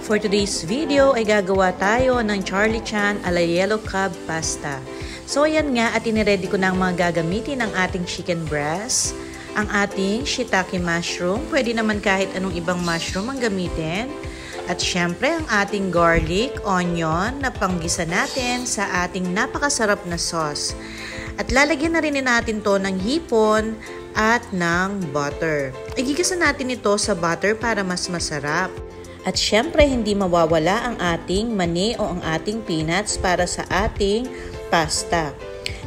For today's video ay gagawa tayo ng Charlie Chan ala yellow crab pasta. So ayan nga at iniready ko na ang mga gagamitin ng ating chicken breast, ang ating shiitake mushroom, pwede naman kahit anong ibang mushroom ang gamitin, at syempre ang ating garlic, onion na panggisa natin sa ating napakasarap na sauce. At lalagyan na rin natin to ng hipon at ng butter. Igigisa natin ito sa butter para mas masarap. At syempre, hindi mawawala ang ating mani o ang ating peanuts para sa ating pasta.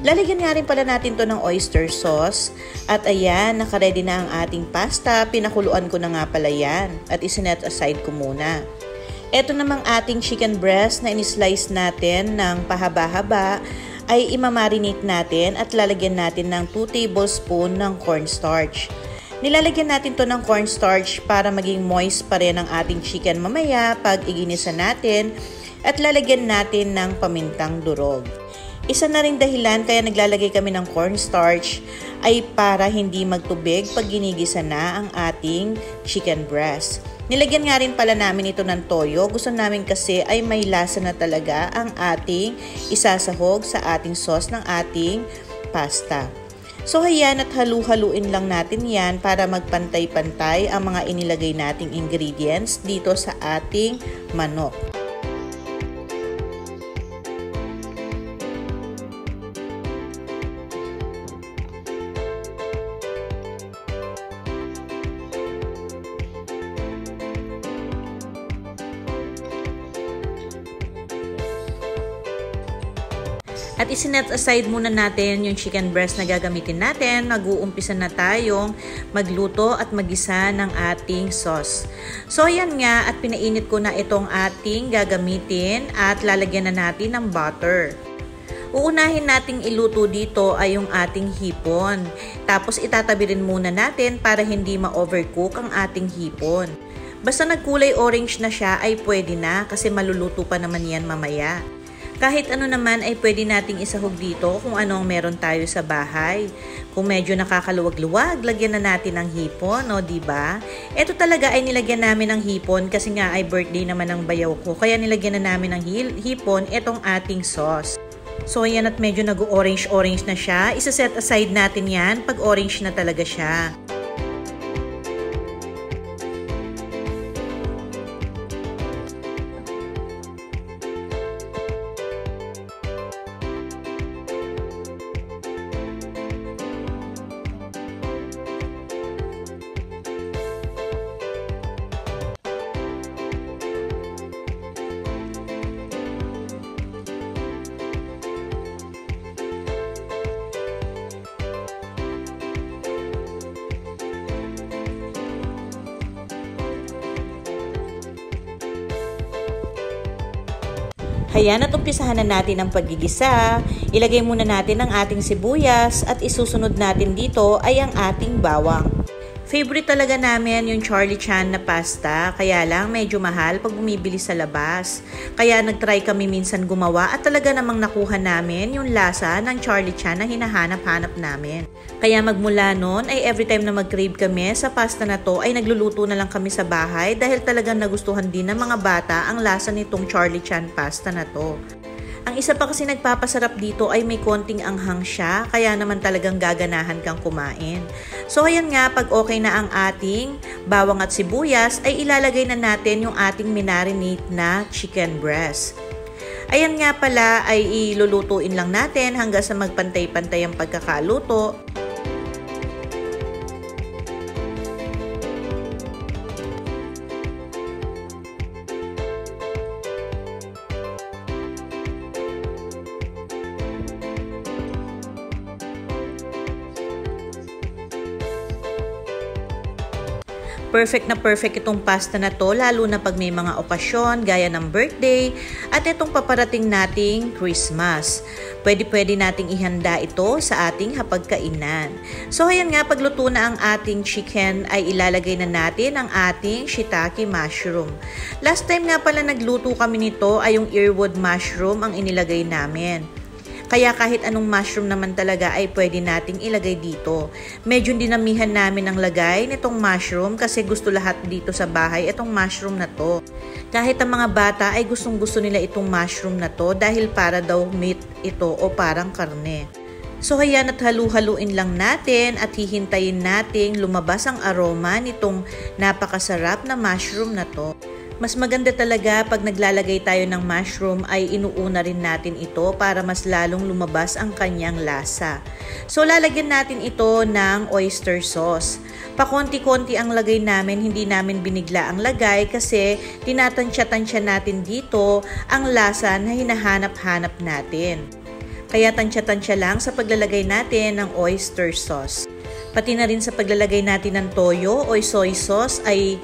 Lalagyan nga rin pala natin to ng oyster sauce. At ayan, nakaready na ang ating pasta. Pinakuluan ko na nga pala yan. At isinet aside ko muna. Ito namang ating chicken breast na in-slice natin ng pahaba-haba ay imamarinate natin at lalagyan natin ng 2 tablespoon ng cornstarch. Nilalagyan natin to ng cornstarch para maging moist pa rin ang ating chicken mamaya pag iginisa natin at lalagyan natin ng pamintang durog. Isa na rin dahilan kaya naglalagay kami ng cornstarch ay para hindi magtubig pag ginigisa na ang ating chicken breast. Nilagyan nga rin pala namin ito ng toyo. Gusto namin kasi ay may lasa na talaga ang ating isasahog sa ating sauce ng ating pasta. So ayan at halu-haluin lang natin yan para magpantay-pantay ang mga inilagay nating ingredients dito sa ating manok. At isinet aside muna natin yung chicken breast na gagamitin natin. Mag-uumpisa na tayong magluto at magisa ng ating sauce. So ayan nga at pinainit ko na itong ating gagamitin at lalagyan na natin ng butter. Uunahin nating iluto dito ay yung ating hipon. Tapos itatabi rin muna natin para hindi ma-overcook ang ating hipon. Basta nagkulay orange na siya ay pwede na kasi maluluto pa naman yan mamaya. Kahit ano naman ay pwede nating isahog dito kung anong meron tayo sa bahay. Kung medyo nakakaluwag-luwag, lagyan na natin ng hipon, o diba? Ito talaga ay nilagyan namin ng hipon kasi nga ay birthday naman ng bayaw ko. Kaya nilagyan na namin ng hipon itong ating sauce. So ayan at medyo nag-orange-orange na siya. Isa-set aside natin yan pag orange na talaga siya. Ayan at umpisahan na natin ang paggigisa. Ilagay muna natin ang ating sibuyas at isusunod natin dito ay ang ating bawang. Favorite talaga namin yung Charlie Chan na pasta, kaya lang medyo mahal pag bumibili sa labas. Kaya nagtry kami minsan gumawa at talaga namang nakuha namin yung lasa ng Charlie Chan na hinahanap-hanap namin. Kaya magmula noon ay every time na mag-crave kami sa pasta na to ay nagluluto na lang kami sa bahay dahil talagang nagustuhan din ng mga bata ang lasa nitong Charlie Chan pasta na to. Ang isa pa kasi nagpapasarap dito ay may konting anghang siya, kaya naman talagang gaganahan kang kumain. So ayan nga, pag okay na ang ating bawang at sibuyas, ay ilalagay na natin yung ating minarinate na chicken breast. Ayan nga pala ay ilulutuin lang natin hanggang sa magpantay-pantay ang pagkakaluto. Perfect na perfect itong pasta na to, lalo na pag may mga okasyon gaya ng birthday at itong paparating nating Christmas. Pwede nating ihanda ito sa ating hapagkainan. So ayan nga, pagluto na ang ating chicken ay ilalagay na natin ang ating shiitake mushroom. Last time nga pala nagluto kami nito ay yung earwood mushroom ang inilagay namin. Kaya kahit anong mushroom naman talaga ay pwede nating ilagay dito. Medyo dinamihan namin ang lagay nitong mushroom kasi gusto lahat dito sa bahay itong mushroom na to. Kahit ang mga bata ay gustong-gusto nila itong mushroom na to dahil para daw meat ito o parang karne. So ayan, at halu-haluin lang natin at hihintayin nating lumabas ang aroma nitong napakasarap na mushroom na to. Mas maganda talaga pag naglalagay tayo ng mushroom ay inuuna rin natin ito para mas lalong lumabas ang kanyang lasa. So lalagyan natin ito ng oyster sauce. Pakonti-konti ang lagay namin, hindi namin binigla ang lagay kasi tinatansya-tansya natin dito ang lasa na hinahanap-hanap natin. Kaya tansya-tansya lang sa paglalagay natin ng oyster sauce. Pati na rin sa paglalagay natin ng toyo o soy sauce ay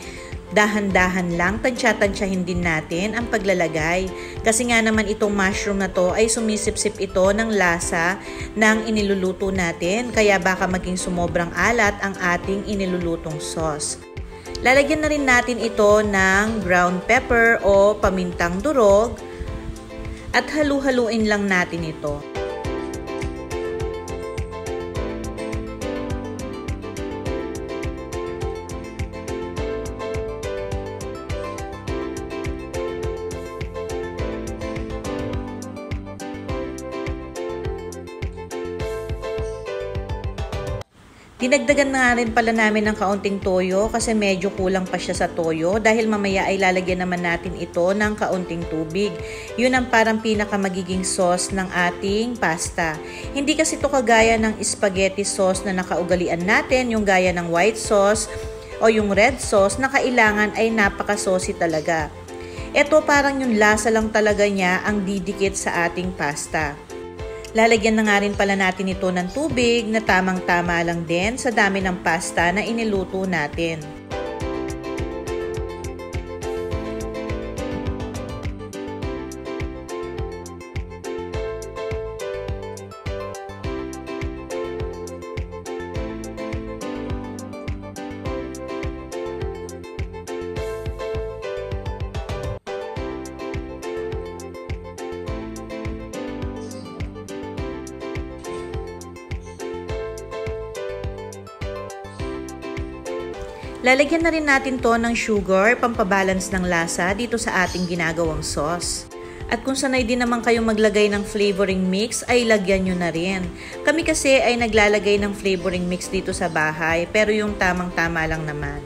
dahan-dahan lang, tansya-tansyahin din natin ang paglalagay. Kasi nga naman itong mushroom na to ay sumisip-sip ito ng lasa ng iniluluto natin. Kaya baka maging sumobrang alat ang ating inilulutong sauce. Lalagyan na rin natin ito ng ground pepper o pamintang durog. At halu-haluin lang natin ito. Dinagdagan na rin pala namin ng kaunting toyo kasi medyo kulang pa siya sa toyo dahil mamaya ay lalagyan naman natin ito ng kaunting tubig. Yun ang parang pinaka magiging sauce ng ating pasta. Hindi kasi ito kagaya ng spaghetti sauce na nakaugalian natin, yung gaya ng white sauce o yung red sauce na kailangan ay napaka-saucy talaga. Ito parang yung lasa lang talaga niya ang didikit sa ating pasta. Lalagyan na nga rin pala natin ito ng tubig na tamang-tama lang din sa dami ng pasta na iniluto natin. Lalagyan na rin natin to ng sugar, pampabalance ng lasa dito sa ating ginagawang sauce. At kung sanay din naman kayong maglagay ng flavoring mix, ay lagyan nyo na rin. Kami kasi ay naglalagay ng flavoring mix dito sa bahay, pero yung tamang-tama lang naman.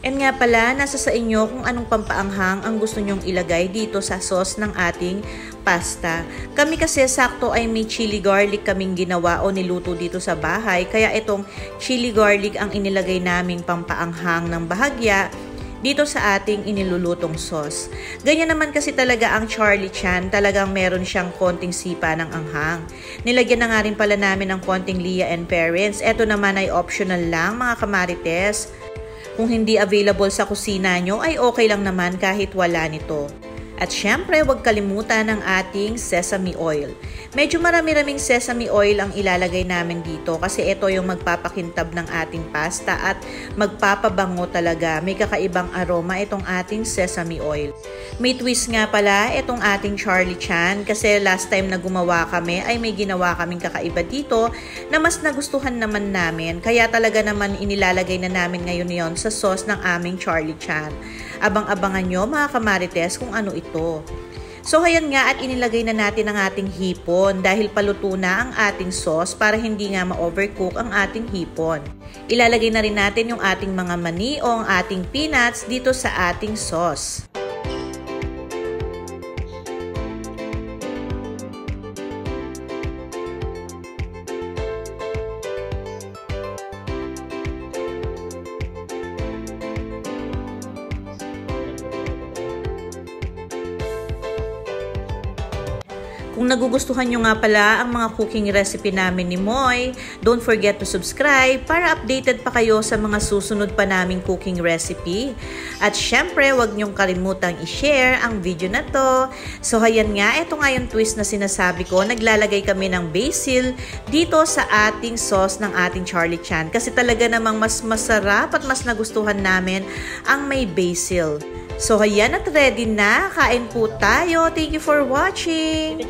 And nga pala, nasa sa inyo kung anong pampaanghang ang gusto nyong ilagay dito sa sauce ng ating pasta. Kami kasi sakto ay may chili garlic kaming ginawa o niluto dito sa bahay, kaya itong chili garlic ang inilagay naming pampaanghang ng bahagya dito sa ating inilulutong sauce. Ganyan naman kasi talaga ang Charlie Chan, talagang meron siyang konting sipa ng anghang. Nilagyan na nga rin pala namin ng konting Leah and Parents. Ito naman ay optional lang mga kamarites. Kung hindi available sa kusina nyo ay okay lang naman kahit wala nito. At syempre, huwag kalimutan ang ating sesame oil. Medyo marami-raming sesame oil ang ilalagay namin dito kasi ito yung magpapakintab ng ating pasta at magpapabango talaga. May kakaibang aroma itong ating sesame oil. May twist nga pala itong ating Charlie Chan kasi last time na gumawa kami ay may ginawa kaming kakaiba dito na mas nagustuhan naman namin. Kaya talaga naman inilalagay na namin ngayon yon sa sauce ng aming Charlie Chan. Abang-abangan nyo mga kamarites kung ano ito. So ayan nga at inilagay na natin ang ating hipon dahil paluto na ang ating sauce para hindi nga ma-overcook ang ating hipon. Ilalagay na rin natin yung ating mga mani o ang ating peanuts dito sa ating sauce. Kung nagugustuhan nyo nga pala ang mga cooking recipe namin ni Moy, don't forget to subscribe para updated pa kayo sa mga susunod pa naming cooking recipe. At syempre, huwag nyong kalimutang i-share ang video na to. So ayan nga, ito nga yung twist na sinasabi ko, naglalagay kami ng basil dito sa ating sauce ng ating Charlie Chan. Kasi talaga namang mas masarap at mas nagustuhan namin ang may basil. So, ayan at ready na. Kain po tayo. Thank you for watching.